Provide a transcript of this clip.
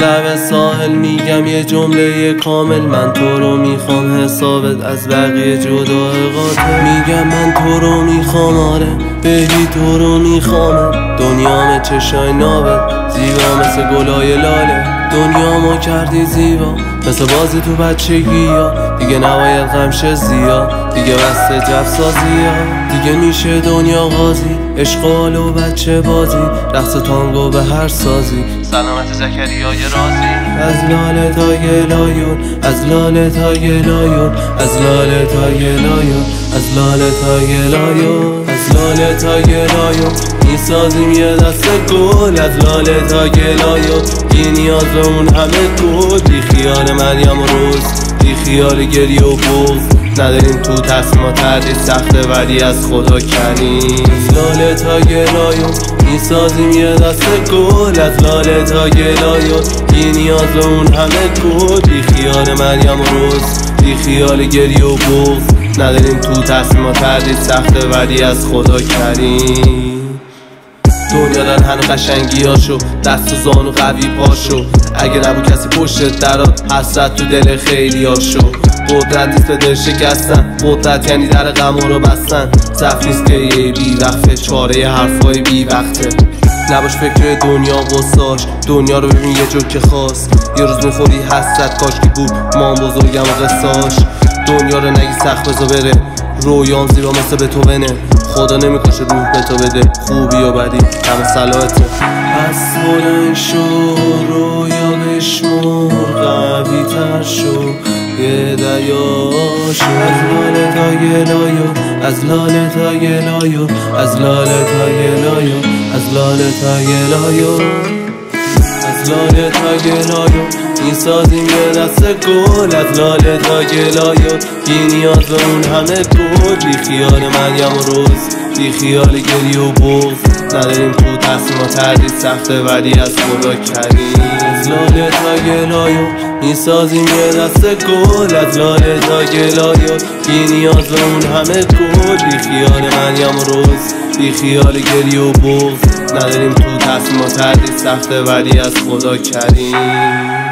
لب ساحل میگم یه جمله کامل، من تو رو میخوام حسابت از بقیه جدا قاتل. میگم من تو رو میخوام، آره بیبی تو رو میخوام. دنیام چشای نابت زیبا مثل گلای لاله، دنیامو کردی زیبا مثل بازی تو بچگی ها. دیگه نباید غمشه زیاد، دیگه بسته جفسازی ها. دیگه میشه دنیا غازی، اشغال و بچه بازی، رقص تانگو به هر سازی. سلامت زکریای رازی. از لاله تا گلایون، از لاله تا گلایون، از لاله تا گلایون، از لاله تا گلایون، از لاله تا گلایون میسازیم یه دست گل. از لاله تا گلایون بی نیاز به اون همه گل. بی خیال مریم و روز، بی خیال گریه و بغض، نداریم تو تصمیم تردید سخته ولی از خدا کریم. از لاله تا گلایون میسازیم یه دست گل. از لاله تا گلایون بی نیاز به اون همه گل. بی خیال مریم و روز، بی خیال گریه و بغض، نداریم تو تصمیم تردید سخته ولی از خدا کریم. دنیا دار هنو قشنگی هاشو، دست و زانو قوی پاشو. اگه نبود کسی پشت درات، حسرت تو دل خیلی هاشو. قدرت نیست به دل شکستن، قدرت یعنی در غم رو بستن. ضعف نیست که یه بی وقته، چاره حرفای بی وقته. نباش فکر دنیا قصاش، دنیا رو ببین یه جو که خواست. یه روز میخوری حسرت کاش که بود مام بزرگم و قصاش. دنیا رو نگی سخت بزا بره، رویام زیبا مثل به تو بنه. خدا نمیکشه روح به تو بده، خوبی و بدی همه صلاحته. پس بلند شو رویا بشمر، قوی تر شو یه دریا شو. از لاله تا گلایون، از لاله تا گلایون، از لاله تا گلایون، از لاله تا گلایون، از لاله تا گلایون میسازیم یه دست گل. از لاله تا گلایون بی نیاز به اون همه گل. بی خیال مریم و روز، بی خیال گریه و بغض، نداریم تو تصمیم تردید سخته ولی از خدا کریم. از لاله تا گلایون میسازیم یه دست گل. از لاله تا گلایون بی نیاز به اون همه گل. بی خیال مریم و روز، بی خیال گریه و بغض، نداریم تو تصمیم تردید سخته ولی از خدا کریم.